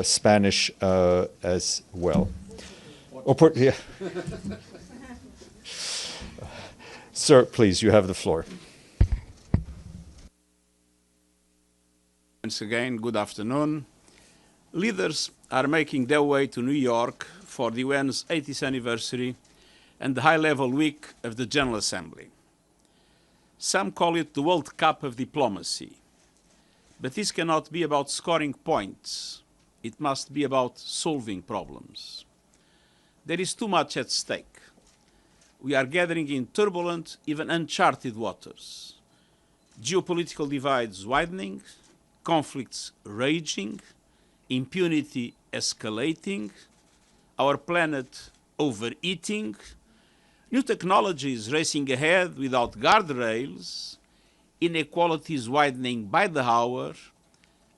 Spanish as well. Yeah. Sir, please, you have the floor. Once again, good afternoon. Leaders are making their way to New York for the UN's 80th anniversary and the high-level week of the General Assembly. Some call it the World Cup of diplomacy. But this cannot be about scoring points. It must be about solving problems. There is too much at stake. We are gathering in turbulent, even uncharted waters. Geopolitical divides widening, conflicts raging, impunity escalating, our planet overeating, new technologies racing ahead without guardrails, inequalities widening by the hour,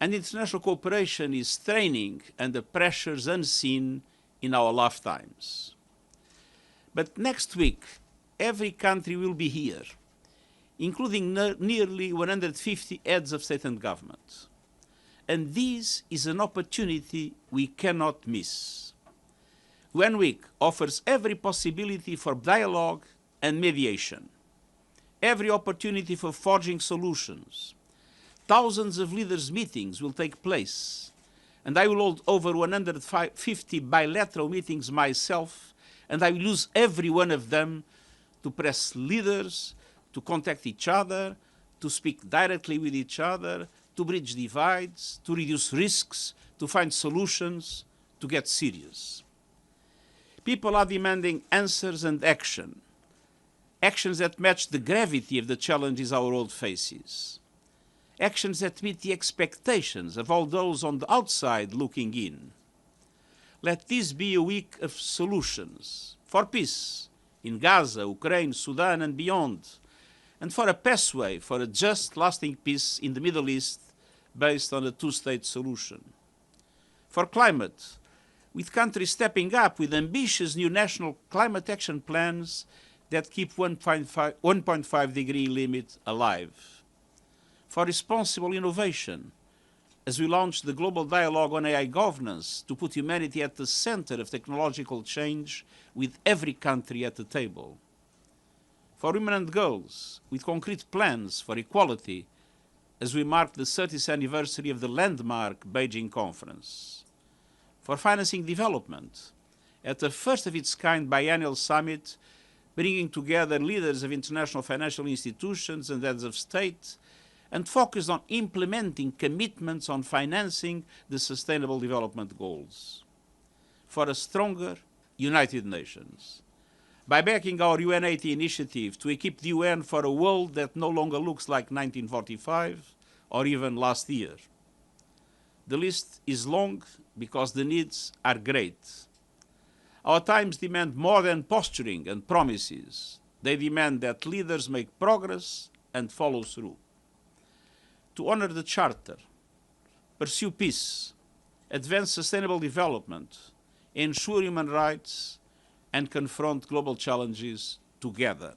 and international cooperation is straining under pressures unseen in our lifetimes. But next week, every country will be here, including nearly 150 heads of state and government. And this is an opportunity we cannot miss. UN Week offers every possibility for dialogue and mediation, every opportunity for forging solutions. Thousands of leaders' meetings will take place, and I will hold over 150 bilateral meetings myself, and I will use every one of them to press leaders to contact each other, to speak directly with each other, to bridge divides, to reduce risks, to find solutions, to get serious. People are demanding answers and action, actions that match the gravity of the challenges our world faces, actions that meet the expectations of all those on the outside looking in. Let this be a week of solutions for peace in Gaza, Ukraine, Sudan, and beyond, and for a pathway for a just, lasting peace in the Middle East based on a two-state solution. For climate, with countries stepping up with ambitious new national climate action plans that keep 1.5-degree limit alive. For responsible innovation, as we launch the global dialogue on AI governance to put humanity at the center of technological change with every country at the table. For women and girls, with concrete plans for equality as we mark the 30th anniversary of the landmark Beijing Conference. For financing development at the first-of-its-kind biennial summit, bringing together leaders of international financial institutions and heads of state, and focused on implementing commitments on financing the Sustainable Development Goals. For a stronger, united nations. By backing our UN80 initiative to equip the UN for a world that no longer looks like 1945 or even last year. The list is long because the needs are great. Our times demand more than posturing and promises. They demand that leaders make progress and follow through. To honor the Charter, pursue peace, advance sustainable development, ensure human rights, and confront global challenges together.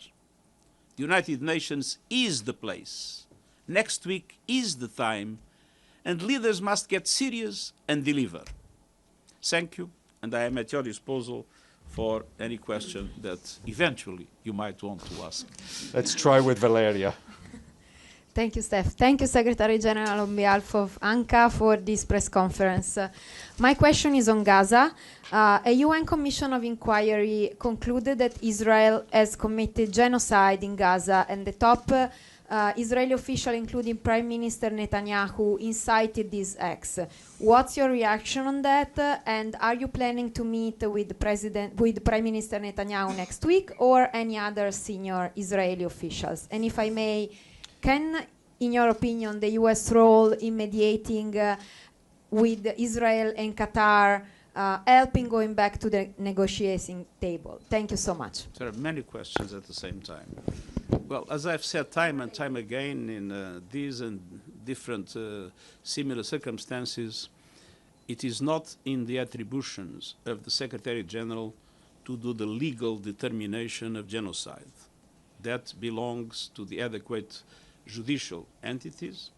The United Nations is the place. Next week is the time, and leaders must get serious and deliver. Thank you, and I am at your disposal for any question that eventually you might want to ask. Let's try with Valeria. Thank you, Steph. Thank you, Secretary General, on behalf of UNGA for this press conference. My question is on Gaza. A UN Commission of Inquiry concluded that Israel has committed genocide in Gaza, and the top Israeli official, including Prime Minister Netanyahu, incited these acts. What's your reaction on that? And are you planning to meet with Prime Minister Netanyahu next week or any other senior Israeli officials? And if I may, can, in your opinion, the U.S. role in mediating with Israel and Qatar helping going back to the negotiating table? Thank you so much. There are many questions at the same time. Well, as I've said time and time again in these and different similar circumstances, it is not in the attributions of the Secretary General to do the legal determination of genocide. That belongs to the adequate judicial entities,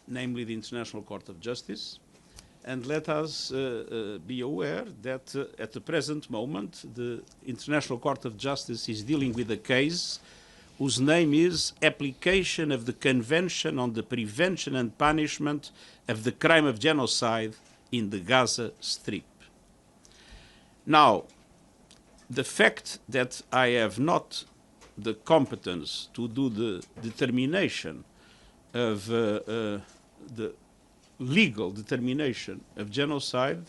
namely the International Court of Justice, And let us be aware that at the present moment, the International Court of Justice is dealing with a case whose name is Application of the Convention on the Prevention and Punishment of the Crime of Genocide in the Gaza Strip. Now, the fact that I have not the competence to do the determination of the legal determination of genocide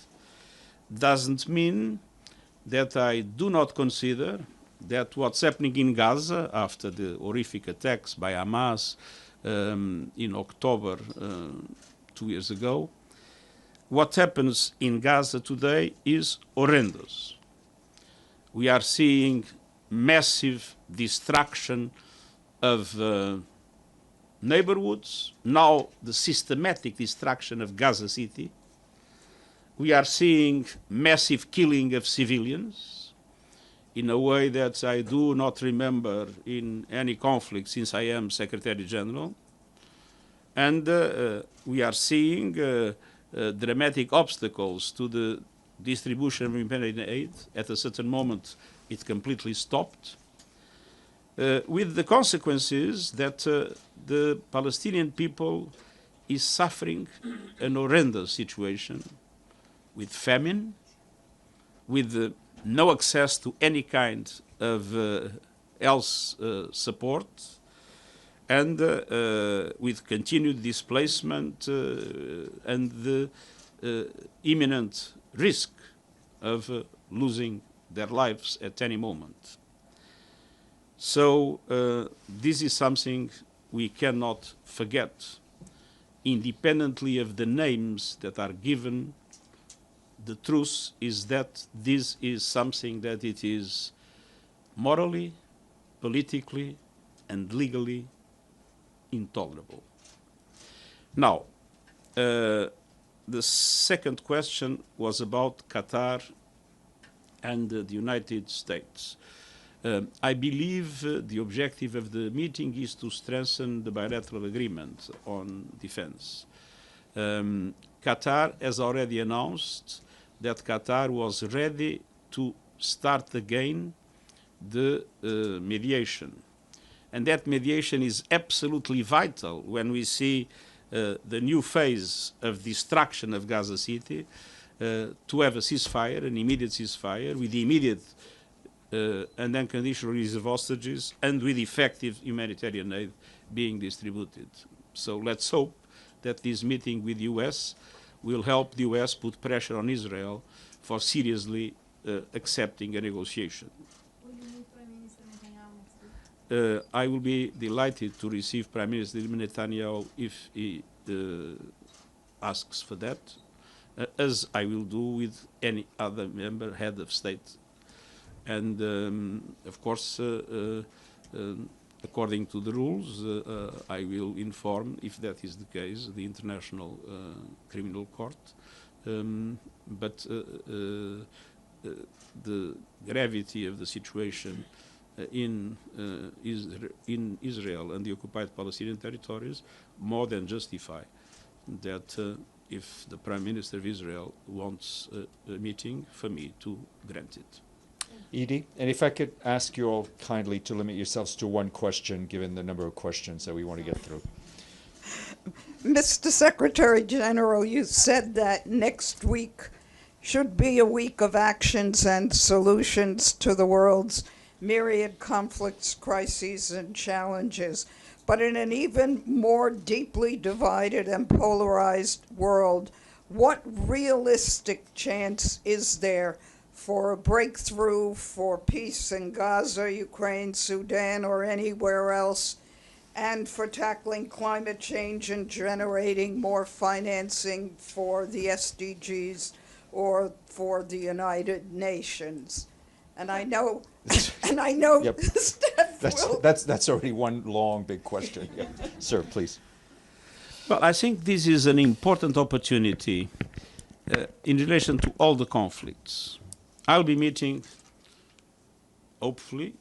doesn't mean that I do not consider that what's happening in Gaza after the horrific attacks by Hamas in October 2 years ago, what happens in Gaza today is horrendous. We are seeing massive destruction of neighborhoods, now the systematic destruction of Gaza City. We are seeing massive killing of civilians in a way that I do not remember in any conflict since I am Secretary General. And we are seeing dramatic obstacles to the distribution of humanitarian aid. At a certain moment, it completely stopped. With the consequences that the Palestinian people is suffering an horrendous situation with famine, with no access to any kind of health support, and with continued displacement and the imminent risk of losing their lives at any moment. So this is something we cannot forget. Independently of the names that are given, the truth is that this is something that it is morally, politically, and legally intolerable. Now, the second question was about Qatar and the United States. I believe the objective of the meeting is to strengthen the bilateral agreement on defense. Qatar has already announced that Qatar was ready to start again the mediation. And that mediation is absolutely vital when we see the new phase of destruction of Gaza City, to have a ceasefire, an immediate ceasefire, with immediate and unconditional release of hostages, and with effective humanitarian aid being distributed. So let's hope that this meeting with the US will help the US put pressure on Israel for seriously accepting a negotiation. Will you meet Prime Minister Netanyahu next week? I will be delighted to receive Prime Minister Netanyahu if he asks for that, as I will do with any other member, head of state. And of course, according to the rules, I will inform, if that is the case, the International Criminal Court. But the gravity of the situation in Israel and the occupied Palestinian territories more than justify that if the Prime Minister of Israel wants a meeting, for me to grant it. Edie, and if I could ask you all kindly to limit yourselves to one question, given the number of questions that we want to get through. Mr. Secretary General, you said that next week should be a week of actions and solutions to the world's myriad conflicts, crises, and challenges. But in an even more deeply divided and polarized world, what realistic chance is there for a breakthrough for peace in Gaza, Ukraine, Sudan, or anywhere else, and for tackling climate change and generating more financing for the SDGs or for the United Nations? And I know, Yep. Steph will. That's already one long, big question. Yeah. Sir, please. Well, I think this is an important opportunity in relation to all the conflicts. I'll be meeting, hopefully,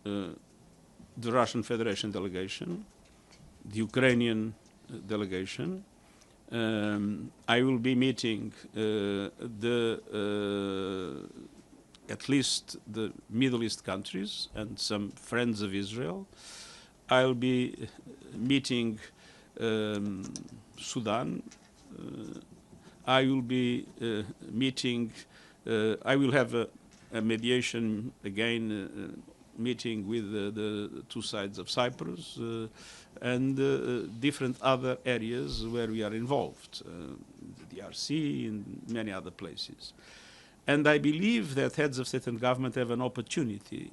the Russian Federation delegation, the Ukrainian delegation, I will be meeting at least the Middle East countries and some friends of Israel. I'll be meeting Sudan. I will be meeting, I will have a mediation again meeting with the two sides of Cyprus and different other areas where we are involved, the DRC and many other places. And I believe that heads of state and government have an opportunity,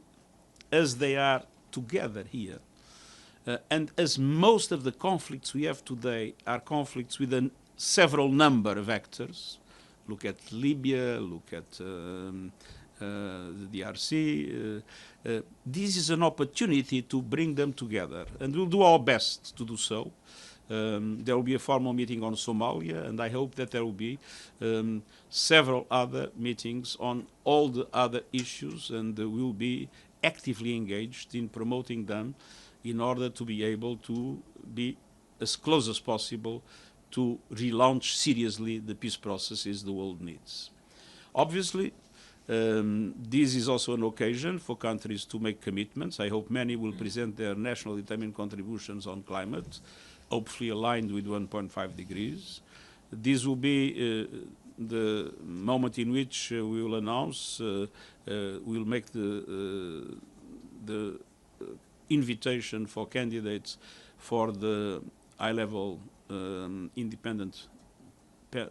as they are together here, and as most of the conflicts we have today are conflicts with a several number of actors. Look at Libya, look at the DRC. This is an opportunity to bring them together, and we'll do our best to do so. There will be a formal meeting on Somalia, and I hope that there will be several other meetings on all the other issues, and we'll be actively engaged in promoting them in order to be able to be as close as possible to relaunch seriously the peace processes the world needs. Obviously, this is also an occasion for countries to make commitments. I hope many will present their national determined contributions on climate, hopefully aligned with 1.5 degrees. This will be the moment in which we will announce, we'll make the invitation for candidates for the high-level independent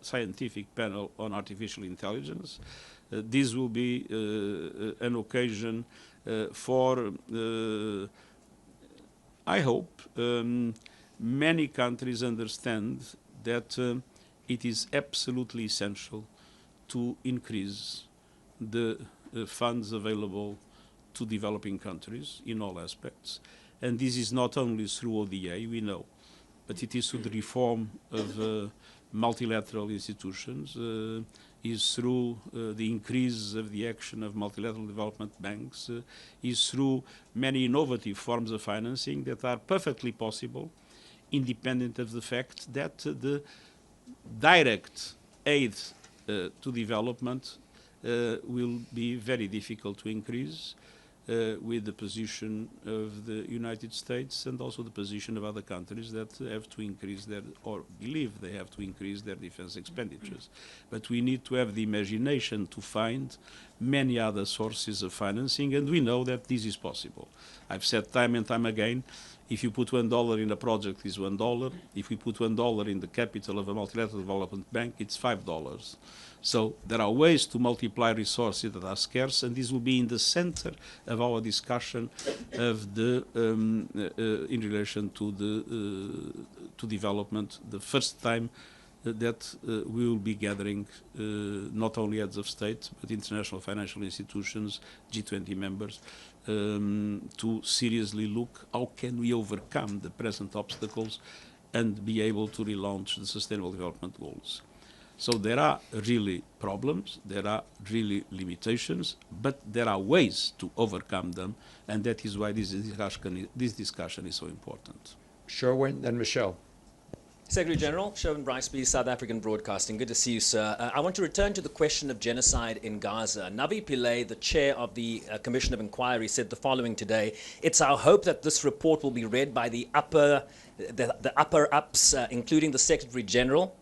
scientific panel on artificial intelligence. This will be an occasion for, I hope, many countries understand that it is absolutely essential to increase the funds available to developing countries in all aspects. And this is not only through ODA, we know, but it is through the reform of multilateral institutions, is through the increase of the action of multilateral development banks, is through many innovative forms of financing that are perfectly possible, independent of the fact that the direct aid to development will be very difficult to increase with the position of the United States and also the position of other countries that have to increase their, or believe they have to increase their defense expenditures. But we need to have the imagination to find many other sources of financing, and we know that this is possible. I've said time and time again, if you put $1 in a project, it's $1. If we put $1 in the capital of a multilateral development bank, it's $5. So there are ways to multiply resources that are scarce, and this will be in the center of our discussion of the in relation to the to development. The first time that we will be gathering not only heads of state but international financial institutions, G20 members, to seriously look how can we overcome the present obstacles and be able to relaunch the Sustainable Development Goals. So there are really problems, there are really limitations, but there are ways to overcome them, and that is why this discussion is so important. Sherwin, then Michelle. Secretary General, Sherwin Briceby, South African Broadcasting. Good to see you, sir. I want to return to the question of genocide in Gaza. Navi Pillay, the chair of the Commission of Inquiry, said the following today: "It's our hope that this report will be read by the upper-ups, including the Secretary General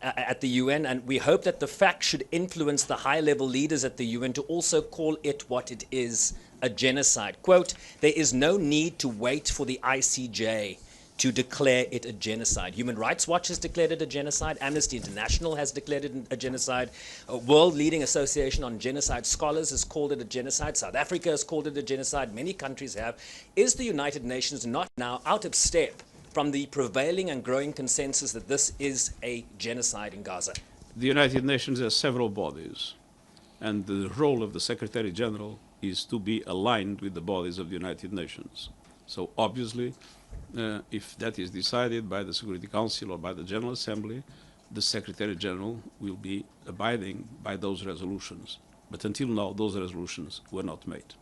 at the UN, and we hope that the fact should influence the high-level leaders at the UN to also call it what it is, a genocide." Quote, "There is no need to wait for the ICJ to declare it a genocide. Human Rights Watch has declared it a genocide. Amnesty International has declared it a genocide. A world-leading association on genocide scholars has called it a genocide. South Africa has called it a genocide. Many countries have. Is the United Nations not now out of step from the prevailing and growing consensus that this is a genocide in Gaza?" The United Nations has several bodies, and the role of the Secretary General is to be aligned with the bodies of the United Nations. So obviously, if that is decided by the Security Council or by the General Assembly, the Secretary General will be abiding by those resolutions. But until now, those resolutions were not made.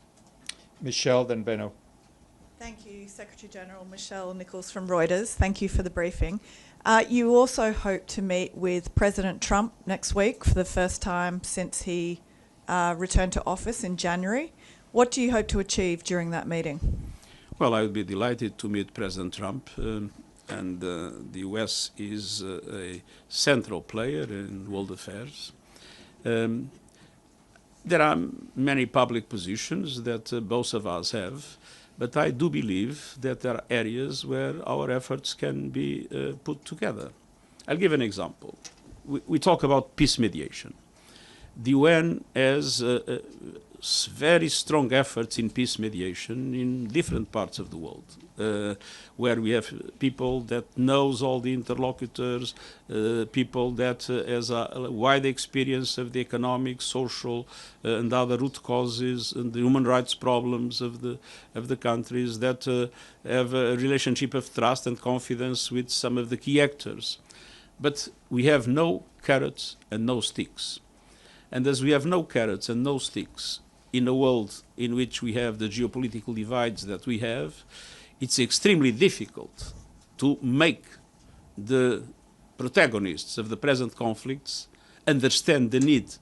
Michelle, then Benno. Thank you, Secretary General. Michelle Nichols from Reuters. Thank you for the briefing. You also hope to meet with President Trump next week for the first time since he returned to office in January. What do you hope to achieve during that meeting? Well, I would be delighted to meet President Trump, and the US is a central player in world affairs. There are many public positions that both of us have, but I do believe that there are areas where our efforts can be put together. I'll give an example. We talk about peace mediation. The UN has very strong efforts in peace mediation in different parts of the world, where we have people that knows all the interlocutors, people that has a wide experience of the economic, social, and other root causes and the human rights problems of the countries, that have a relationship of trust and confidence with some of the key actors. But we have no carrots and no sticks. And as we have no carrots and no sticks in a world in which we have the geopolitical divides that we have, it's extremely difficult to make the protagonists of the present conflicts understand the need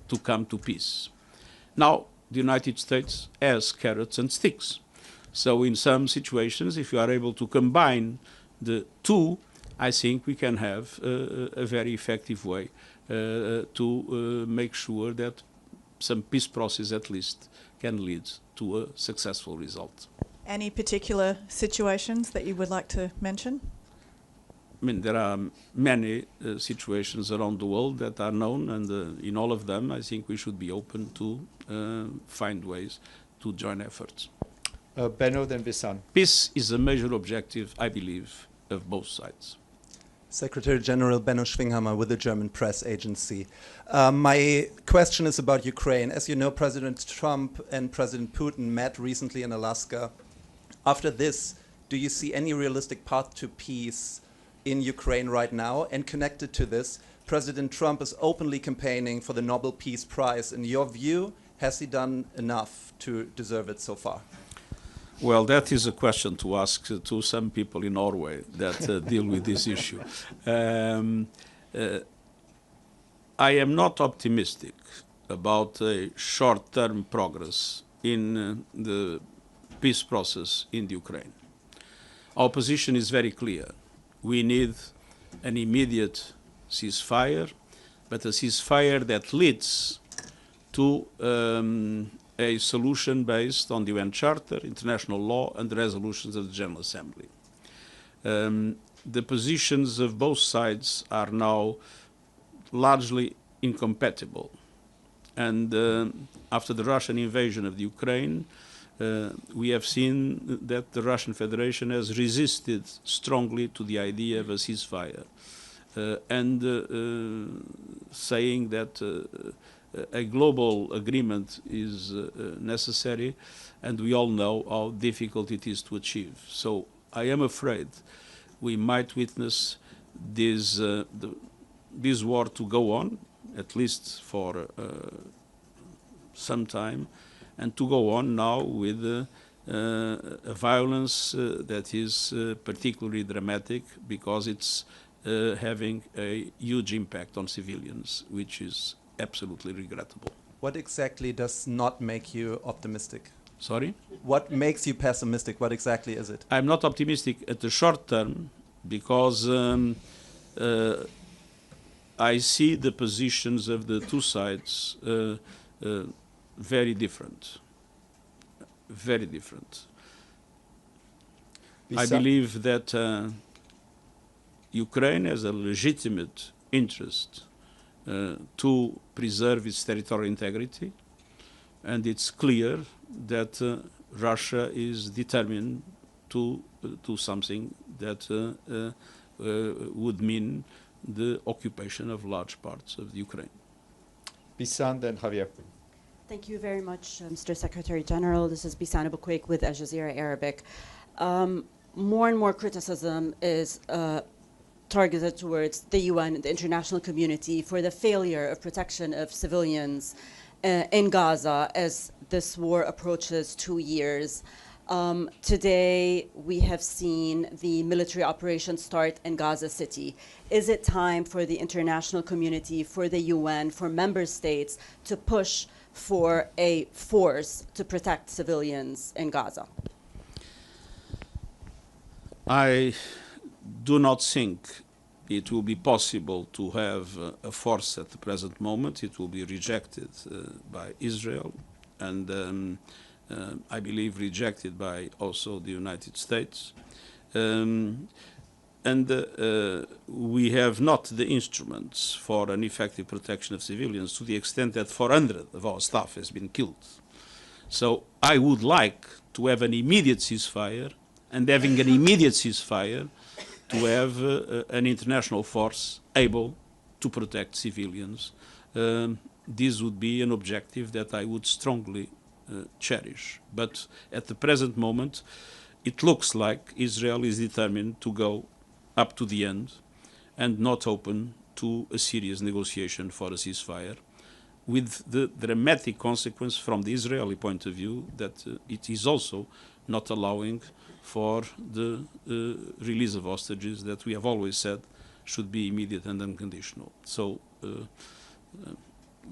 to come to peace. Now, the United States has carrots and sticks. So in some situations, if you are able to combine the two, I think we can have a very effective way to make sure that some peace process at least can lead to a successful result. Any particular situations that you would like to mention? I mean, there are many situations around the world that are known, and in all of them, I think we should be open to find ways to join efforts. Benno, then Visan. Peace is a major objective, I believe, of both sides. Secretary General Benno Schwinghammer with the German press agency. My question is about Ukraine. As you know, President Trump and President Putin met recently in Alaska. After this, do you see any realistic path to peace in Ukraine right now? And connected to this, President Trump is openly campaigning for the Nobel Peace Prize. In your view, has he done enough to deserve it so far? Well, that is a question to ask to some people in Norway that deal with this issue. I am not optimistic about a short-term progress in the peace process in the Ukraine. Our position is very clear. We need an immediate ceasefire, but a ceasefire that leads to a solution based on the UN Charter, international law, and the resolutions of the General Assembly. The positions of both sides are now largely incompatible. And after the Russian invasion of the Ukraine, we have seen that the Russian Federation has resisted strongly to the idea of a ceasefire, and saying that a global agreement is necessary, and we all know how difficult it is to achieve. So I am afraid we might witness this war to go on, at least for some time, and to go on now with a violence that is particularly dramatic because it's having a huge impact on civilians, which is absolutely regrettable. What exactly does not make you optimistic? Sorry? What makes you pessimistic? What exactly is it? I'm not optimistic at the short term because I see the positions of the two sides very different. Very different. I believe that Ukraine has a legitimate interest to preserve its territorial integrity, and it's clear that Russia is determined to do something that would mean the occupation of large parts of Ukraine. Bisan, then Javier. Thank you very much, Mr. Secretary General. This is Bisan Abuquaik with Al Jazeera Arabic. More and more criticism is targeted towards the UN and the international community for the failure of protection of civilians in Gaza as this war approaches 2 years. Today, we have seen the military operation start in Gaza City. Is it time for the international community, for the UN, for member states to push for a force to protect civilians in Gaza? I do not think it will be possible to have a force at the present moment. It will be rejected by Israel and I believe rejected by also the United States. We have not the instruments for an effective protection of civilians to the extent that 400 of our staff has been killed. So I would like to have an immediate ceasefire, and having an immediate ceasefire to have an international force able to protect civilians. This would be an objective that I would strongly cherish. But at the present moment, it looks like Israel is determined to go up to the end and not open to a serious negotiation for a ceasefire, with the dramatic consequence from the Israeli point of view that it is also not allowing for the release of hostages that we have always said should be immediate and unconditional. So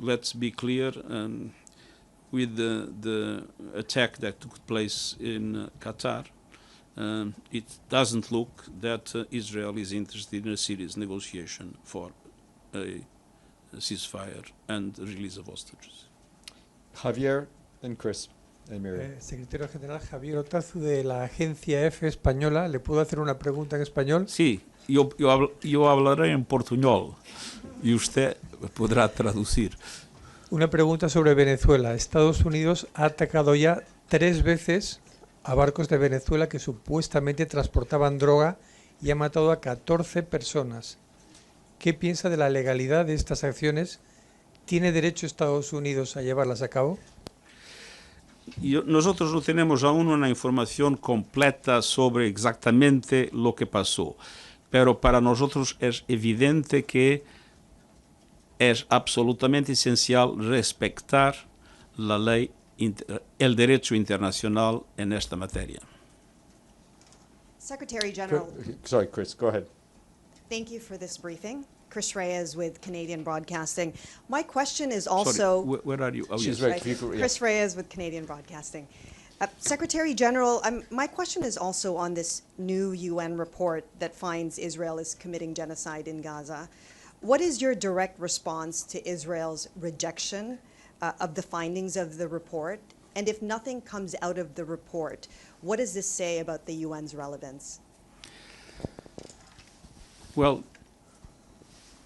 let's be clear, with the attack that took place in Qatar, it doesn't look that Israel is interested in a serious negotiation for a ceasefire and release of hostages. Javier, then Chris, and Miriam. Secretario General Javier Otazu de la Agencia F española. ¿Le puedo hacer una pregunta en español? Sí, yo hablaré en portuñol y usted podrá traducir. Una pregunta sobre Venezuela. Estados Unidos ha atacado ya 3 veces a barcos de Venezuela que supuestamente transportaban droga y ha matado a 14 personas. ¿Qué piensa de la legalidad de estas acciones? ¿Tiene derecho Estados Unidos a llevarlas a cabo? Nosotros no tenemos aún una información completa sobre exactamente lo que pasó, pero para nosotros es evidente que es absolutamente esencial respetar la ley, el derecho internacional en esta materia. Secretary General. Sorry, Chris, go ahead. Thank you for this briefing. Chris Reyes with Canadian Broadcasting. My question is also... Sorry, where are you? Oh, She's yes. right. Chris Reyes with Canadian Broadcasting. Secretary General, my question is also on this new UN report that finds Israel is committing genocide in Gaza. What is your direct response to Israel's rejection of the findings of the report? And if nothing comes out of the report, what does this say about the UN's relevance? Well,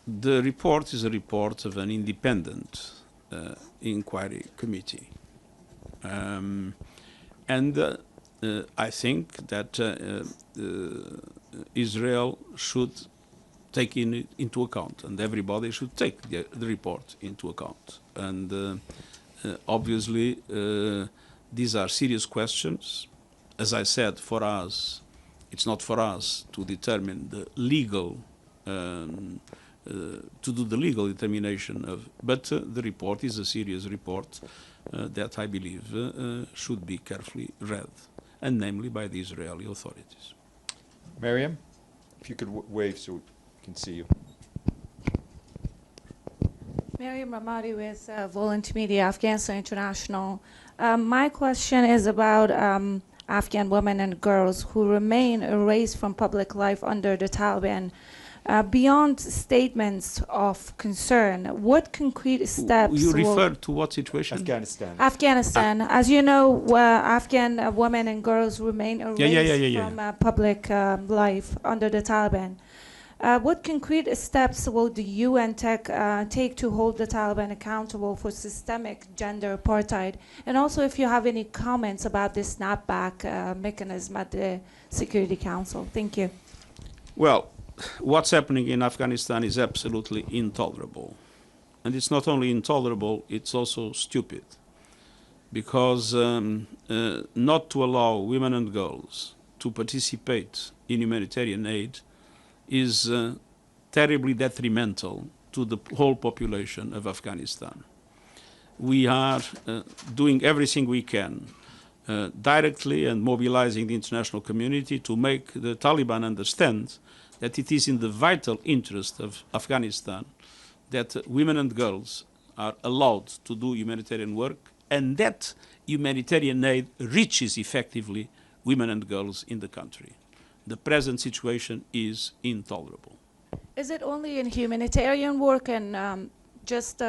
the report is a report of an independent inquiry committee. I think that Israel should take into account, and everybody should take the report into account. And obviously, these are serious questions. As I said, for us, it's not for us to determine the legal, to do the legal determination of, but the report is a serious report that I believe should be carefully read, and namely by the Israeli authorities. Miriam, if you could wave so we can see you. Miriam Ramadi with Volunteer Media, Afghanistan International. My question is about Afghan women and girls who remain erased from public life under the Taliban. Beyond statements of concern, what concrete steps... You refer to what situation? Afghanistan. Afghanistan. As you know, Afghan women and girls remain erased from public life under the Taliban. What concrete steps will the UN take to hold the Taliban accountable for systemic gender apartheid? And also, if you have any comments about this snapback mechanism at the Security Council. Thank you. Well, what's happening in Afghanistan is absolutely intolerable. And it's not only intolerable, it's also stupid. Because not to allow women and girls to participate in humanitarian aid is terribly detrimental to the whole population of Afghanistan. We are doing everything we can directly and mobilizing the international community to make the Taliban understand that it is in the vital interest of Afghanistan that women and girls are allowed to do humanitarian work, and that humanitarian aid reaches effectively women and girls in the country. The present situation is intolerable. Is it only in humanitarian work and just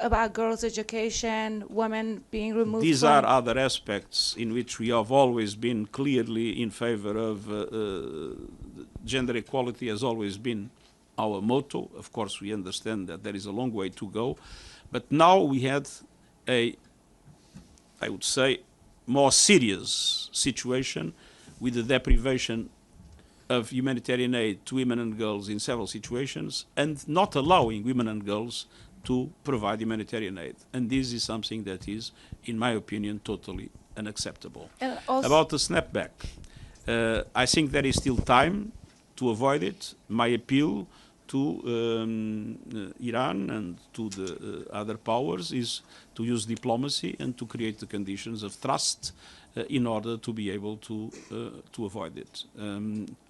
about girls' education, women being removed? These are other aspects in which we have always been clearly in favor of gender equality, has always been our motto. Of course, we understand that there is a long way to go, but now we had a, I would say, more serious situation with the deprivation of humanitarian aid to women and girls in several situations, and not allowing women and girls to provide humanitarian aid. And this is something that is, in my opinion, totally unacceptable. About the snapback, I think there is still time to avoid it. My appeal to Iran and to the other powers is to use diplomacy and to create the conditions of trust in order to be able to avoid it.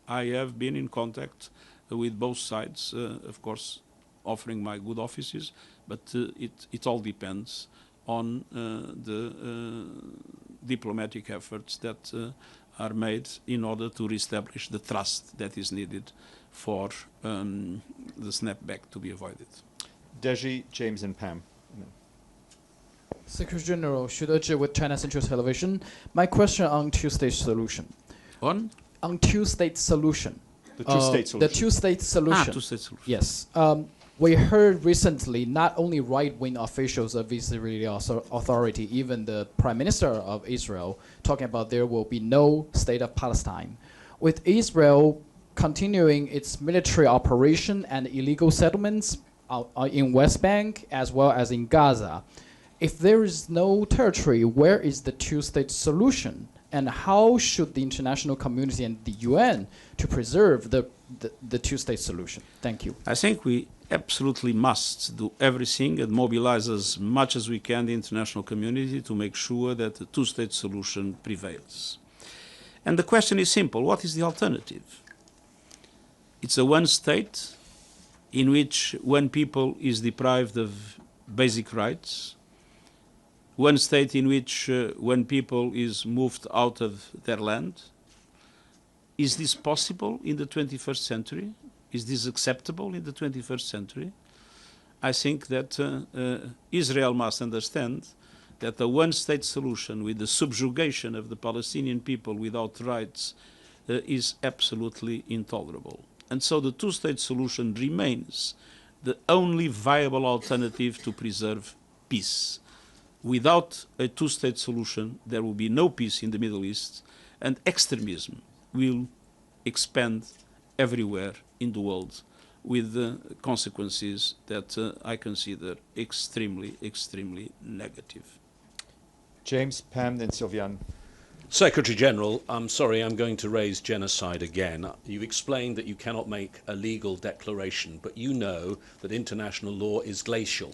I have been in contact with both sides, of course, offering my good offices, but it all depends on the diplomatic efforts that are made in order to reestablish the trust that is needed for the snapback to be avoided. Deji, James and Pam. Secretary General, should agree with China Central Television. My question on two-state solution. On two-state solution. The two-state solution. The two-state solution. Two-state solution. Yes. We heard recently not only right-wing officials of Israeli Authority, even the Prime Minister of Israel, talking about there will be no state of Palestine. With Israel continuing its military operation and illegal settlements in West Bank as well as in Gaza, if there is no territory, where is the two-state solution? And how should the international community and the UN to preserve the two-state solution? Thank you. I think we absolutely must do everything and mobilize as much as we can the international community to make sure that the two-state solution prevails. And the question is simple: what is the alternative? It's a one state in which one people is deprived of basic rights, one state in which one people is moved out of their land. Is this possible in the 21st century? Is this acceptable in the 21st century? I think that Israel must understand that the one-state solution with the subjugation of the Palestinian people without rights is absolutely intolerable. And so the two-state solution remains the only viable alternative to preserve peace. Without a two-state solution, there will be no peace in the Middle East, and extremism will expand everywhere in the world with consequences that I consider extremely, extremely negative. James, Pam, then Sylviane. Secretary General, I'm sorry, I'm going to raise genocide again. You've explained that you cannot make a legal declaration, but you know that international law is glacial.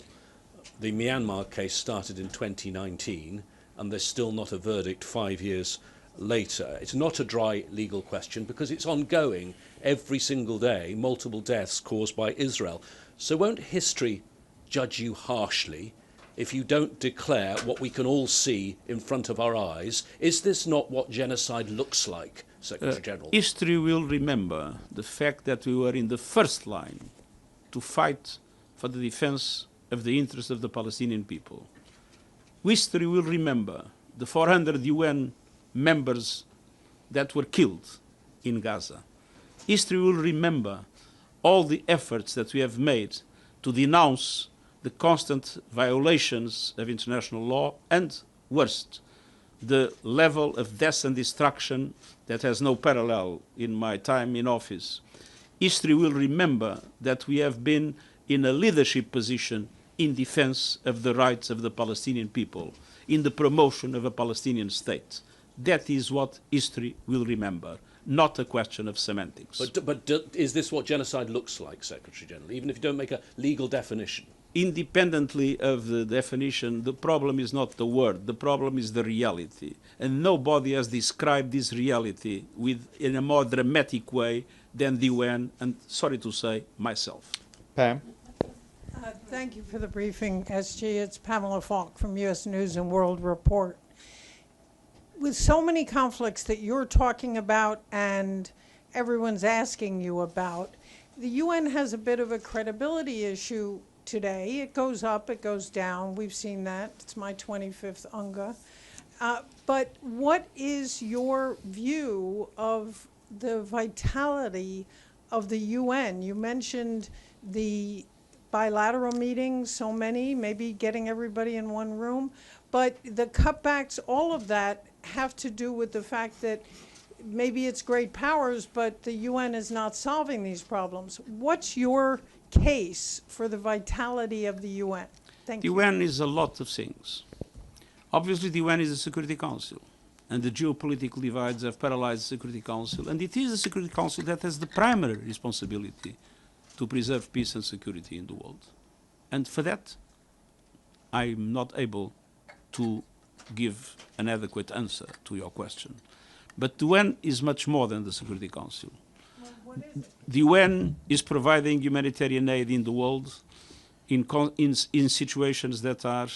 The Myanmar case started in 2019, and there's still not a verdict 5 years later. It's not a dry legal question because it's ongoing every single day, multiple deaths caused by Israel. So won't history judge you harshly if you don't declare what we can all see in front of our eyes? Is this not what genocide looks like, Secretary General? History will remember the fact that we were in the first line to fight for the defense of the interests of the Palestinian people. History will remember the 400 UN members that were killed in Gaza. History will remember all the efforts that we have made to denounce the constant violations of international law and, worst, the level of death and destruction that has no parallel in my time in office. History will remember that we have been in a leadership position in defense of the rights of the Palestinian people, in the promotion of a Palestinian state. That is what history will remember, not a question of semantics. But is this what genocide looks like, Secretary General, even if you don't make a legal definition? independently of the definition, the problem is not the word, the problem is the reality. And nobody has described this reality in a more dramatic way than the UN, and sorry to say, myself. Pam? Thank you for the briefing, SG. It's Pamela Falk from U.S. News and World Report. With so many conflicts that you're talking about and everyone's asking you about, the UN has a bit of a credibility issue today. It goes up, it goes down. We've seen that. It's my 25th UNGA. But what is your view of the vitality of the UN? You mentioned the bilateral meetings, so many, maybe getting everybody in one room. But the cutbacks, all of that have to do with the fact that maybe it's great powers, but the UN is not solving these problems. What's your case for the vitality of the UN? Thank you. The UN is a lot of things. Obviously, the UN is the Security Council, and the geopolitical divides have paralyzed the Security Council, and it is the Security Council that has the primary responsibility to preserve peace and security in the world. And for that, I'm not able to give an adequate answer to your question. But the UN is much more than the Security Council. The UN is providing humanitarian aid in the world in situations that are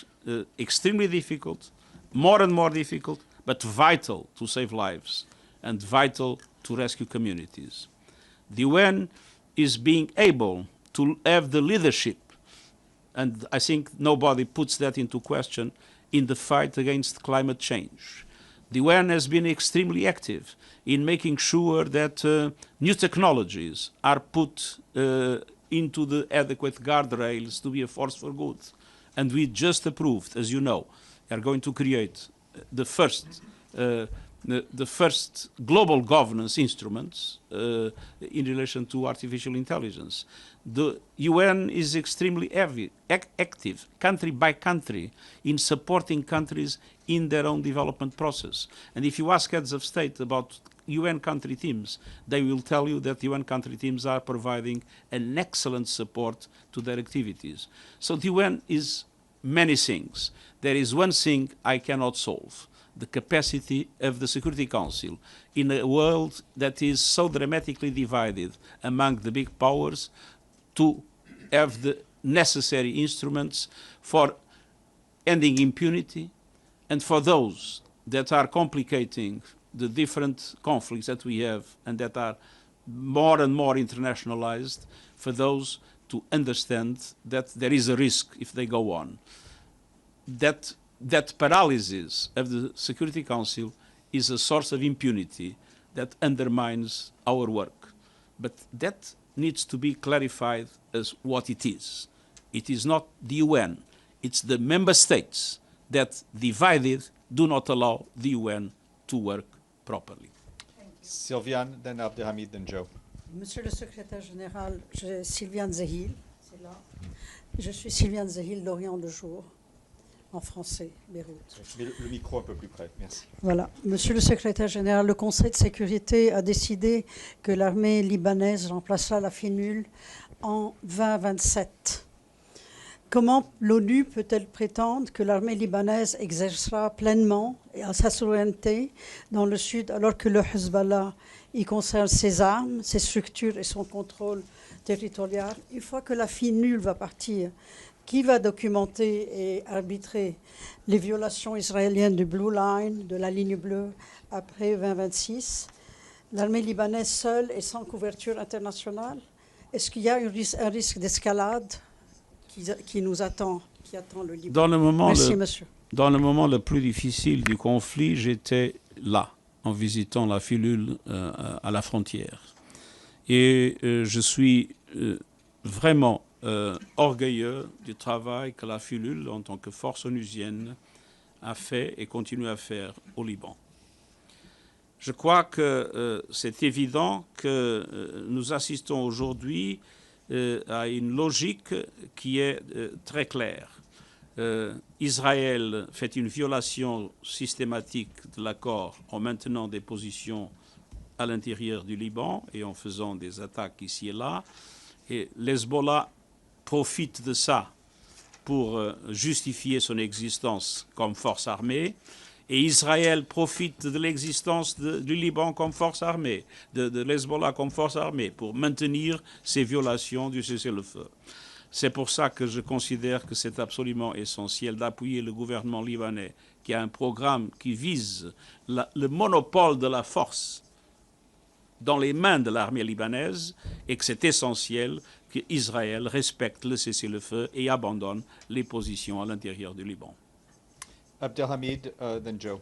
extremely difficult, more and more difficult, but vital to save lives and vital to rescue communities. The UN is being able to have the leadership, and I think nobody puts that into question, in the fight against climate change. The UN has been extremely active in making sure that new technologies are put into the adequate guardrails to be a force for good. And we just approved, as you know, are going to create the first global governance instruments in relation to artificial intelligence. The UN is extremely active, country by country, in supporting countries in their own development process. And if you ask heads of state about UN country teams, they will tell you that UN country teams are providing an excellent support to their activities. So the UN is many things. There is one thing I cannot solve: the capacity of the Security Council in a world that is so dramatically divided among the big powers to have the necessary instruments for ending impunity and for those that are complicating the different conflicts that we have and that are more and more internationalized, for those to understand that there is a risk if they go on. That paralysis of the Security Council is a source of impunity that undermines our work. But that needs to be clarified as what it is. It is not the UN, it's the member states that, divided, do not allow the UN to work properly. Sylviane, then Abdelhamid, then Joe. Monsieur le Secrétaire Général, je suis Sylviane Zehil, c'est là. Je suis Sylviane Zehil d'Orient le Jour, en français, Beyrouth. Le micro un peu plus près, merci. Voilà. Monsieur le Secrétaire Général, le Conseil de sécurité a décidé que l'armée libanaise remplacera la FINUL en 2027. Comment l'ONU peut-elle prétendre que l'armée libanaise exercera pleinement sa souveraineté dans le sud alors que le Hezbollah y conserve ses armes, ses structures et son contrôle territorial? Une fois que la FINUL va partir, qui va documenter et arbitrer les violations israéliennes du Blue Line, de la ligne bleue, après 2026? L'armée libanaise seule et sans couverture internationale? Est-ce qu'il y a un risque d'escalade qui nous attend, qui attend le Liban? Merci, monsieur. Dans le moment le plus difficile du conflit, j'étais là, en visitant la FINUL à la frontière. Et je suis vraiment orgueilleux du travail que la FINUL, en tant que force onusienne, a fait et continue à faire au Liban. Je crois que c'est évident que nous assistons aujourd'hui à une logique qui est très claire. Israël fait une violation systématique de l'accord en maintenant des positions à l'intérieur du Liban et en faisant des attaques ici et là. Et l'Hezbollah profite de ça pour justifier son existence comme force armée, et Israël profite de l'existence du Liban comme force armée, de l'Hezbollah comme force armée, pour maintenir ces violations du cessez-le-feu. C'est pour ça que je considère que c'est absolument essentiel d'appuyer le gouvernement libanais, qui a un programme qui vise le monopole de la force dans les mains de l'armée libanaise, et que c'est essentiel qu'Israël respecte le cessez-le-feu et abandonne les positions à l'intérieur du Liban. Abdelhamid, then Joe.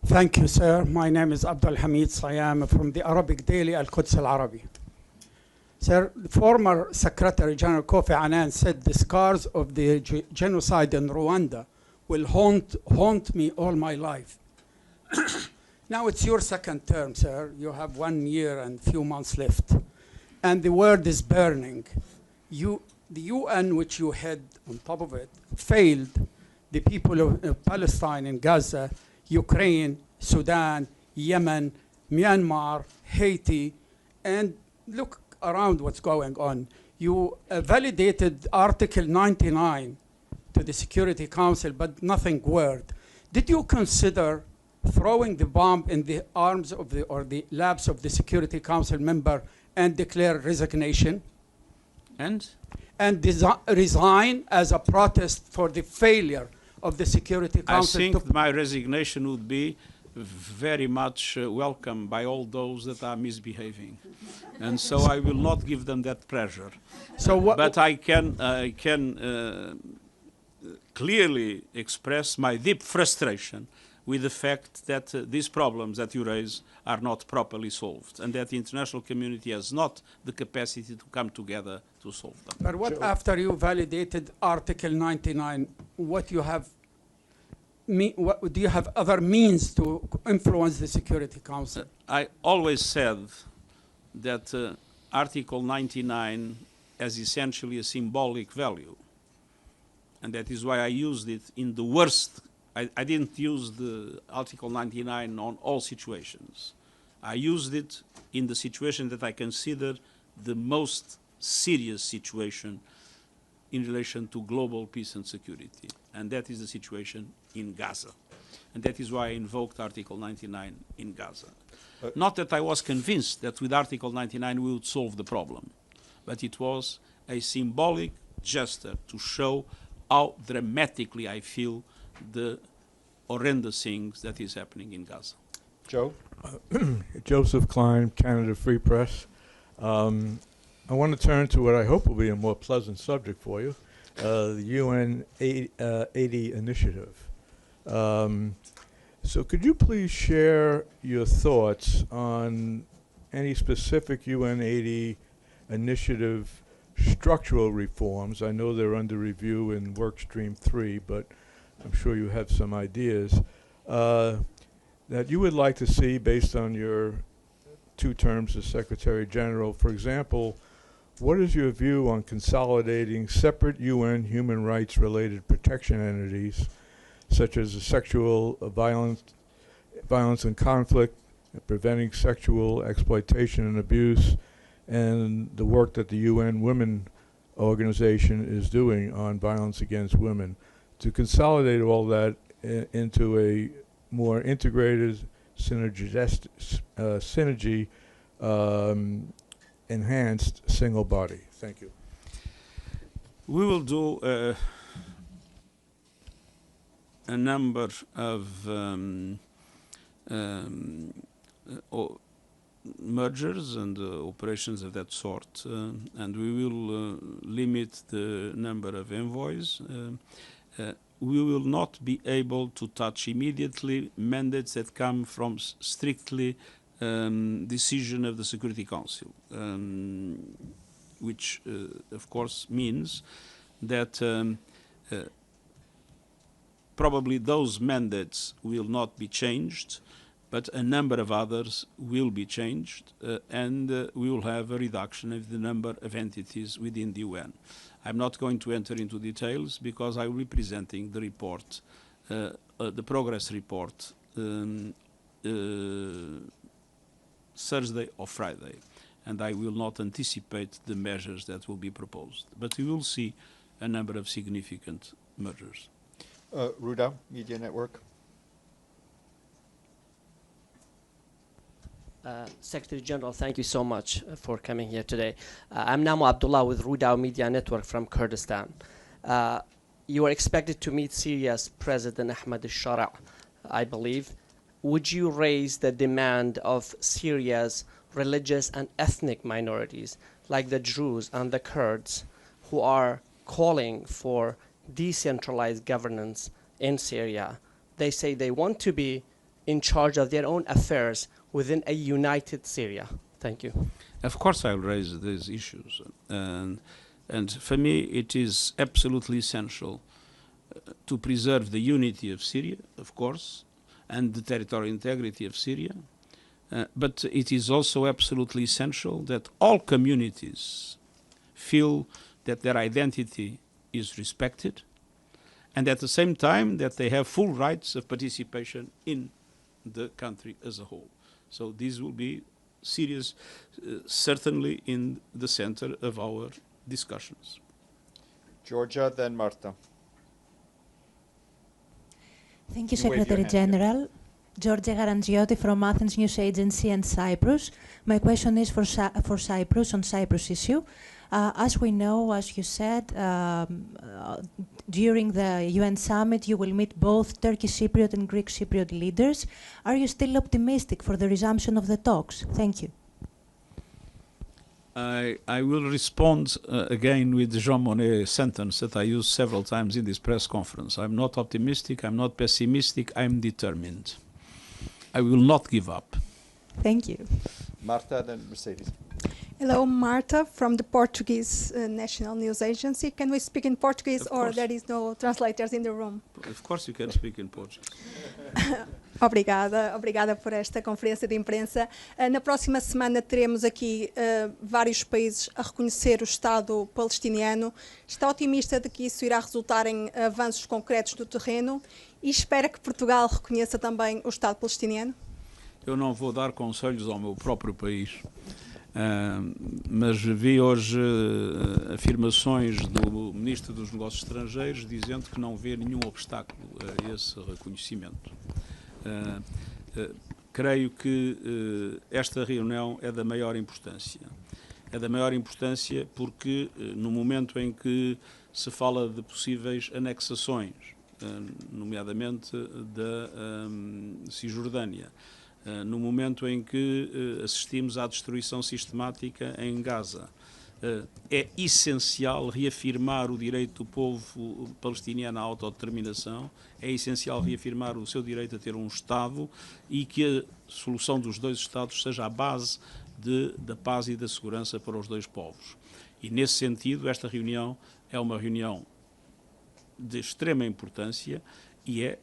Thank you, sir. My name is Abdelhamid Sayam from the Arabic daily Al-Quds Al-Arabi. Sir, former Secretary General Kofi Annan said the scars of the genocide in Rwanda will haunt me all my life. Now it's your second term, sir. You have 1 year and few months left. And the world is burning. The UN, which you head on top of it, failed the people of Palestine and Gaza, Ukraine, Sudan, Yemen, Myanmar, Haiti, and look around what's going on. You validated Article 99 to the Security Council, but nothing worked. Did you consider throwing the bomb in the arms of the laps of the Security Council member and declare resignation? And resign as a protest for the failure of the Security Council? I think my resignation would be very much welcome by all those that are misbehaving, and so I will not give them that pressure. But I can clearly express my deep frustration with the fact that these problems that you raise are not properly solved, and that the international community has not the capacity to come together to solve them. But what after you validated Article 99, what do you have other means to influence the Security Council? I always said that Article 99 has essentially a symbolic value, and that is why I used it in the worst. I didn't use the Article 99 on all situations. I used it in the situation that I consider the most serious situation in relation to global peace and security, and that is the situation in Gaza. And that is why I invoked Article 99 in Gaza. Not that I was convinced that with Article 99 we would solve the problem, but it was a symbolic gesture to show how dramatically I feel the horrendous things that is happening in Gaza. Joe? Joseph Klein, Canada Free Press. I want to turn to what I hope will be a more pleasant subject for you, the UN 80 initiative. So could you please share your thoughts on any specific UN 80 initiative structural reforms? I know they're under review in Workstream 3, but I'm sure you have some ideas that you would like to see based on your 2 terms as Secretary General. For example, what is your view on consolidating separate UN human rights related protection entities such as the sexual violence and conflict, preventing sexual exploitation and abuse, and the work that the UN Women Organization is doing on violence against women, to consolidate all that into a more integrated synergy enhanced single body? Thank you. We will do a number of mergers and operations of that sort, and we will limit the number of envoys. We will not be able to touch immediately mandates that come from strictly decision of the Security Council, which of course means that probably those mandates will not be changed, but a number of others will be changed, and we will have a reduction of the number of entities within the UN. I'm not going to enter into details because I will be presenting the report, the progress report, Thursday or Friday, and I will not anticipate the measures that will be proposed. But we will see a number of significant murders. Ruda, Media Network. Secretary General, thank you so much for coming here today. I'm Namo Abdullah with Rudao Media Network from Kurdistan. You are expected to meet Syria's President Ahmad al-Shara, I believe. Would you raise the demand of Syria's religious and ethnic minorities, like the Druze and the Kurds, who are calling for decentralized governance in Syria? They say they want to be in charge of their own affairs within a united Syria. Thank you. Of course I'll raise these issues. And for me it is absolutely essential to preserve the unity of Syria, of course, and the territorial integrity of Syria. But it is also absolutely essential that all communities feel that their identity is respected, and at the same time that they have full rights of participation in the country as a whole. So these will be serious, certainly in the center of our discussions. Georgia, then Marta. Thank you, Secretary General. Georgia Garangioti from Athens News Agency and Cyprus. My question is for Cyprus, on Cyprus issue. As we know, as you said, during the UN summit, you will meet both Turkish Cypriot and Greek Cypriot leaders. Are you still optimistic for the resumption of the talks? Thank you. I will respond again with the Jean Monnet sentence that I used several times in this press conference. I'm not optimistic, I'm not pessimistic, I'm determined. I will not give up. Thank you. Marta, then Mercedes. Hello, Marta from the Portuguese National News Agency. Can we speak in Portuguese or there is no translators in the room? Of course you can speak in Portuguese. Obrigada por esta conferência de imprensa. Na próxima semana teremos aqui vários países a reconhecer o Estado palestiniano. Está otimista de que isso irá resultar em avanços concretos do terreno e espera que Portugal reconheça também o Estado palestiniano? Eu não vou dar conselhos ao meu próprio país, mas vi hoje afirmações do Ministro dos Negócios Estrangeiros dizendo que não vê nenhum obstáculo a esse reconhecimento. Creio que esta reunião é da maior importância. É da maior importância porque no momento em que se fala de possíveis anexações, nomeadamente da Cisjordânia, no momento em que assistimos à destruição sistemática em Gaza, é essencial reafirmar o direito do povo palestiniano à autodeterminação, é essencial reafirmar o seu direito a ter um Estado e que a solução dos dois Estados seja a base da paz e da segurança para os dois povos. E nesse sentido, esta reunião é uma reunião de extrema importância e é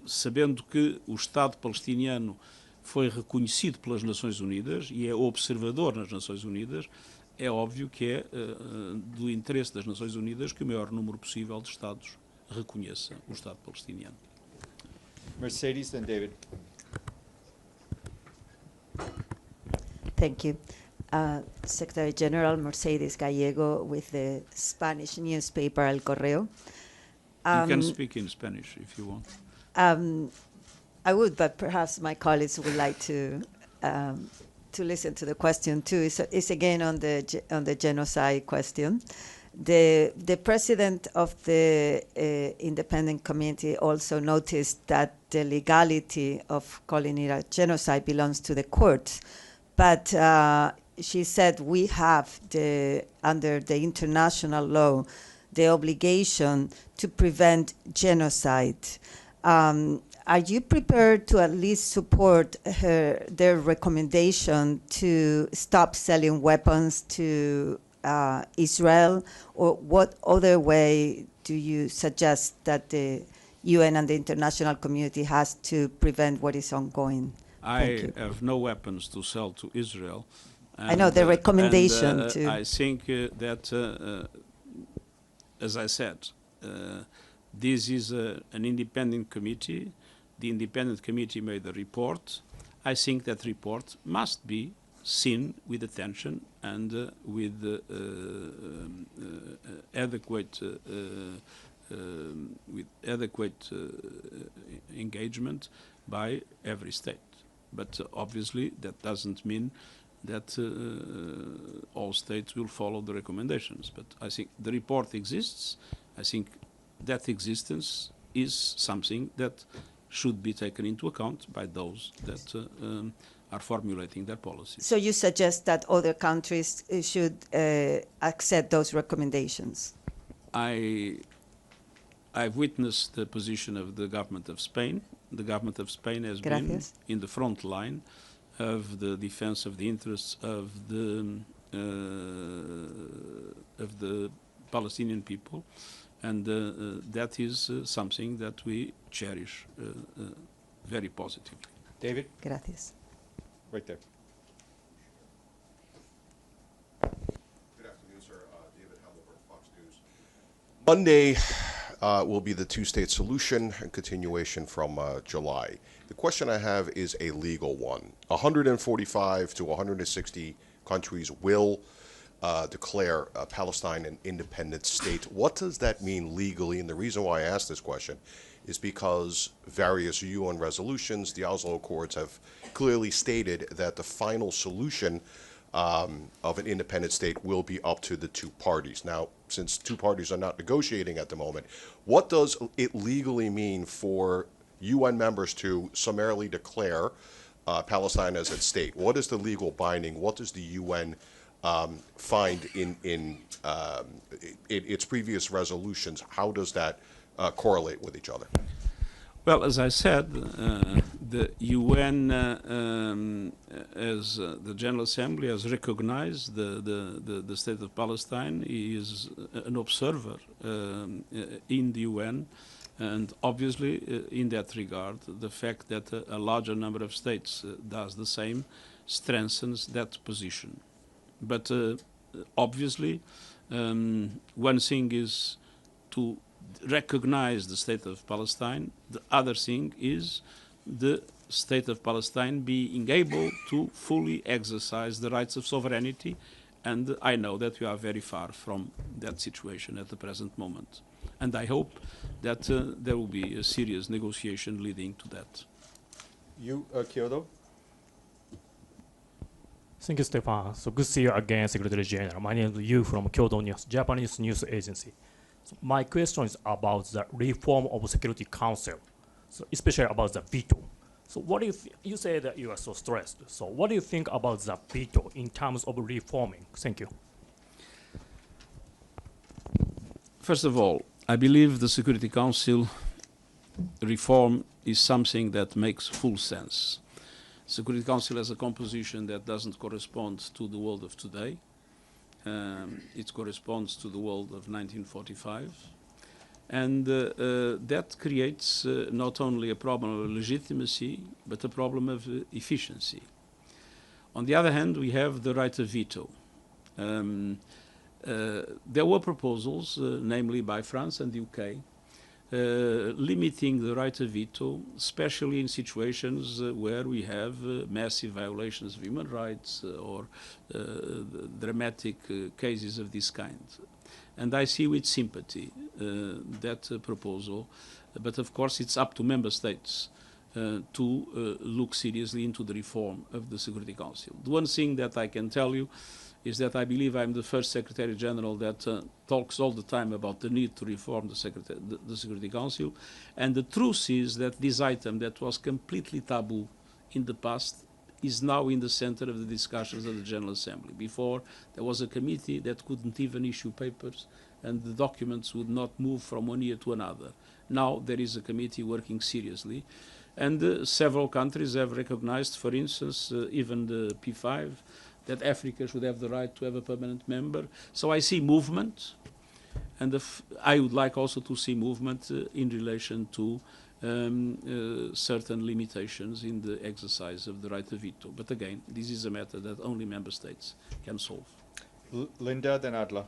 sabendo que o Estado palestiniano foi reconhecido pelas Nações Unidas e é observador nas Nações Unidas, é óbvio que é do interesse das Nações Unidas que o maior número possível de Estados reconheça o Estado palestiniano. Mercedes and David. Thank you. Secretary General Mercedes Gallego with the Spanish newspaper El Correo. You can speak in Spanish if you want. I would, but perhaps my colleagues would like to listen to the question too. It's again on the genocide question. The president of the independent committee also noticed that the legality of calling it a genocide belongs to the courts, but she said we have under the international law the obligation to prevent genocide. Are you prepared to at least support their recommendation to stop selling weapons to Israel, or what other way do you suggest that the UN and the international community has to prevent what is ongoing? I have no weapons to sell to Israel. I know the recommendation to. I think that, as I said, this is an independent committee. The independent committee made a report. I think that report must be seen with attention and with adequate engagement by every state. But obviously that doesn't mean that all states will follow the recommendations. But I think the report exists. I think that existence is something that should be taken into account by those that are formulating their policies. So you suggest that other countries should accept those recommendations? I've witnessed the position of the government of Spain. The government of Spain has been in the front line of the defense of the interests of the Palestinian people, and that is something that we cherish very positively. David? Gracias. Right there. Good afternoon, sir. David Hamilton, Fox News. Monday will be the two-state solution and continuation from July. The question I have is a legal one. 145 to 160 countries will declare Palestine an independent state. What does that mean legally? And the reason why I ask this question is because various UN resolutions, the Oslo Accords, have clearly stated that the final solution of an independent state will be up to the two parties. Now, since two parties are not negotiating at the moment, what does it legally mean for UN members to summarily declare Palestine as a state? What is the legal binding? What does the UN find in its previous resolutions? How does that correlate with each other? Well, as I said, the UN, as the General Assembly, has recognized the state of Palestine. He is an observer in the UN, and obviously, in that regard, the fact that a larger number of states does the same strengthens that position. But obviously, one thing is to recognize the state of Palestine. The other thing is the state of Palestine being able to fully exercise the rights of sovereignty, and I know that we are very far from that situation at the present moment. And I hope that there will be a serious negotiation leading to that. You, Kyoto? Thank you, Stefan. So good to see you again, Secretary General. My name is Yu from Kyoto News, Japanese news agency. So my question is about the reform of Security Council, so especially about the veto. So what do you say that you are so stressed? So what do you think about the veto in terms of reforming? Thank you. First of all, I believe the Security Council reform is something that makes full sense. Security Council has a composition that doesn't correspond to the world of today. It corresponds to the world of 1945. And that creates not only a problem of legitimacy, but a problem of efficiency. On the other hand, we have the right of veto. There were proposals, namely by France and the UK, limiting the right of veto, especially in situations where we have massive violations of human rights or dramatic cases of this kind. And I see with sympathy that proposal, but of course it's up to member states to look seriously into the reform of the Security Council. The one thing that I can tell you is that I believe I'm the first Secretary General that talks all the time about the need to reform the Security Council. And the truth is that this item that was completely taboo in the past is now in the center of the discussions of the General Assembly. Before, there was a committee that couldn't even issue papers, and the documents would not move from one year to another. Now there is a committee working seriously. And several countries have recognized, for instance, even the P5, that Africa should have the right to have a permanent member. So I see movement, and I would like also to see movement in relation to certain limitations in the exercise of the right of veto. But again, this is a matter that only member states can solve. Linda, then Adla.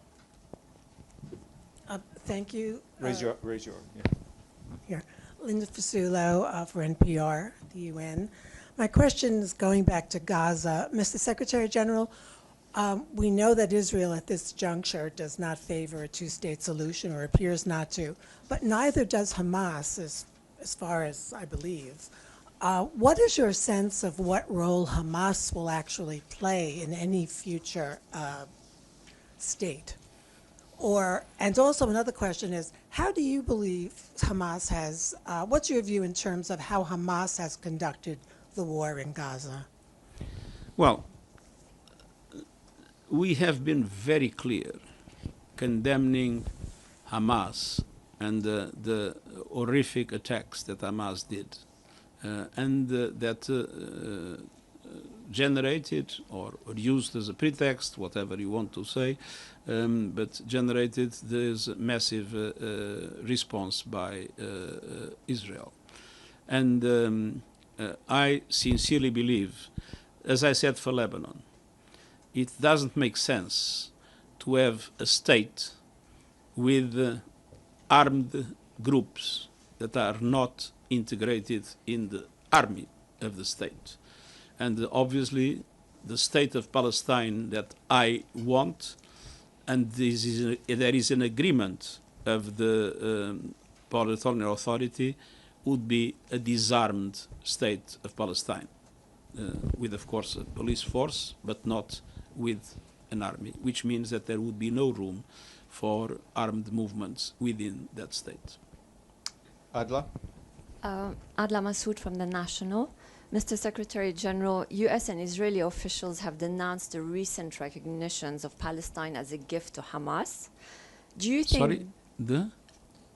Thank you. Raise your. Here. Linda Fasulo for NPR, the UN. My question is going back to Gaza. Mr. Secretary General, we know that Israel at this juncture does not favor a two-state solution, or appears not to, but neither does Hamas, as far as I believe. What is your sense of what role Hamas will actually play in any future state? And also another question is, how do you believe Hamas has, what's your view in terms of how Hamas has conducted the war in Gaza? Well, we have been very clear condemning Hamas and the horrific attacks that Hamas did, and that generated or used as a pretext, whatever you want to say, but generated this massive response by Israel. And I sincerely believe, as I said for Lebanon, it doesn't make sense to have a state with armed groups that are not integrated in the army of the state. And obviously, the state of Palestine that I want, and there is an agreement of the Palestinian Authority, would be a disarmed state of Palestine, with, of course, a police force, but not with an army, which means that there would be no room for armed movements within that state. Adla? Adla Masood from The National. Mr. Secretary General, US and Israeli officials have denounced the recent recognitions of Palestine as a gift to Hamas. Do you think... Sorry?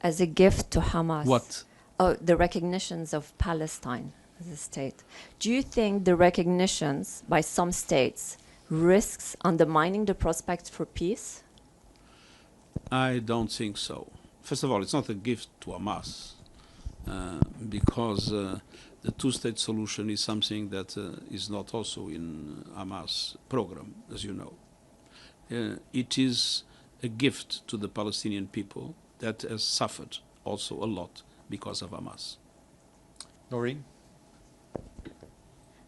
As a gift to Hamas. What? Oh, the recognitions of Palestine as a state. Do you think the recognitions by some states risks undermining the prospects for peace? I don't think so. First of all, it's not a gift to Hamas, because the two-state solution is something that is not also in Hamas program, as you know. It is a gift to the Palestinian people that has suffered also a lot because of Hamas. Noreen?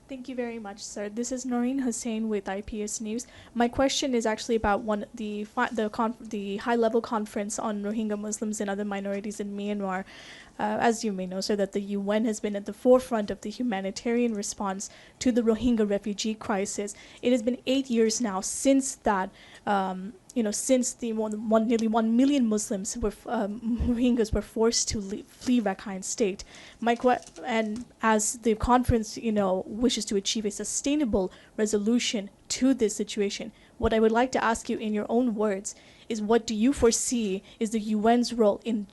Thank you very much, sir. This is Noreen Hussain with IPS News. My question is actually about the high-level conference on Rohingya Muslims and other minorities in Myanmar. As you may know, sir, that the UN has been at the forefront of the humanitarian response to the Rohingya refugee crisis. It has been 8 years now since that, since the nearly 1 million Muslims Rohingyas were forced to flee Rakhine State. And as the conference, wishes to achieve a sustainable resolution to this situation, what I would like to ask you in your own words is, what do you foresee is the UN's role in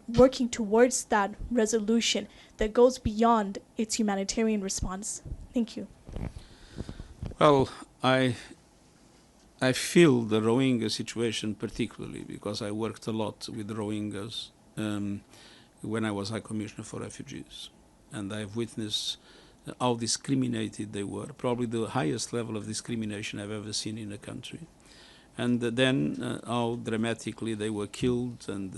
working towards that resolution that goes beyond its humanitarian response? Thank you. Well, I feel the Rohingya situation particularly because I worked a lot with the Rohingyas when I was High Commissioner for Refugees, and I've witnessed how discriminated they were, probably the highest level of discrimination I've ever seen in a country. And then how dramatically they were killed and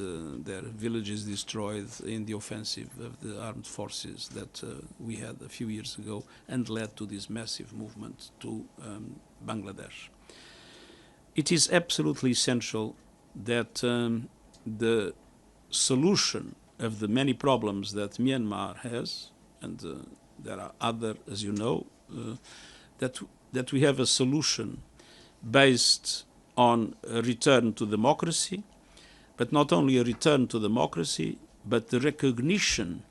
their villages destroyed in the offensive of the armed forces that we had a few years ago and led to this massive movement to Bangladesh. It is absolutely essential that the solution of the many problems that Myanmar has, and there are other, as you know, that we have a solution based on a return to democracy, but not only a return to democracy, but the recognition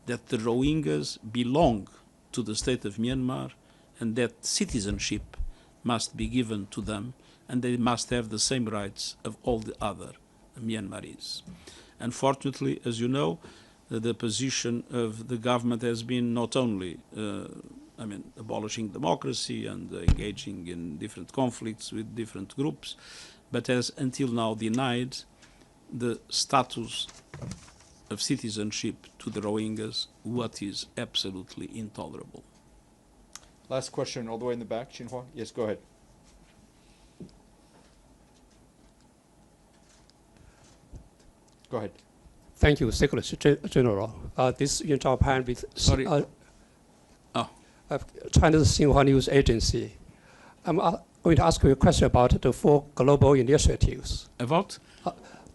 that the Rohingyas belong to the state of Myanmar and that citizenship must be given to them and they must have the same rights of all the other Myanmaris. Unfortunately, as you know, the position of the government has been not only abolishing democracy and engaging in different conflicts with different groups, but has until now denied the status of citizenship to the Rohingyas, what is absolutely intolerable. Last question, all the way in the back, Xinhua. Yes, go ahead. Go ahead. Thank you, Secretary General. This is Yun Zhaopan with... Sorry. China's Xinhua News Agency. I'm going to ask you a question about the 4 global initiatives. About?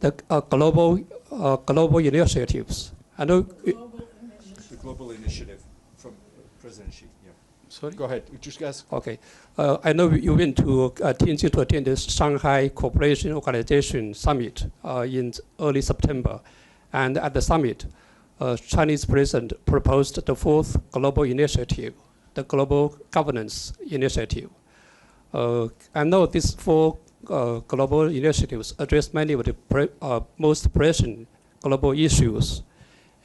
The global initiatives. I know The global initiative from President Xi. Yeah. Sorry? Go ahead. Just ask. Okay. I know you went to Tianjin to attend the Shanghai Cooperation Organization Summit in early September. And at the summit, Chinese president proposed the 4th global initiative, the Global Governance Initiative. I know these 4 global initiatives address many of the most pressing global issues.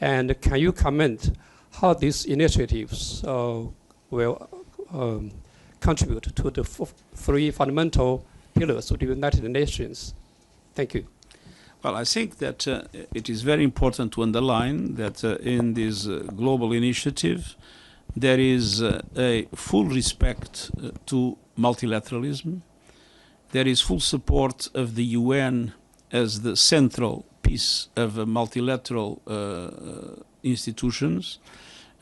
And can you comment how these initiatives will contribute to the 3 fundamental pillars of the United Nations? Thank you. Well, I think that it is very important to underline that in this global initiative, there is a full respect to multilateralism. There is full support of the UN as the central piece of multilateral institutions,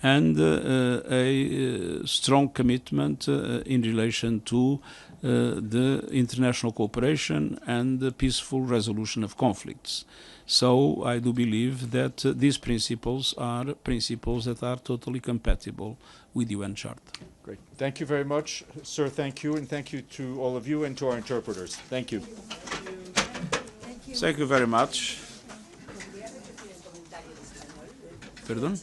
and a strong commitment in relation to the international cooperation and the peaceful resolution of conflicts. So I do believe that these principles are principles that are totally compatible with the UN Charter. Great. Thank you very much, sir. Thank you. And thank you to all of you and to our interpreters. Thank you. Thank you very much. Perdón.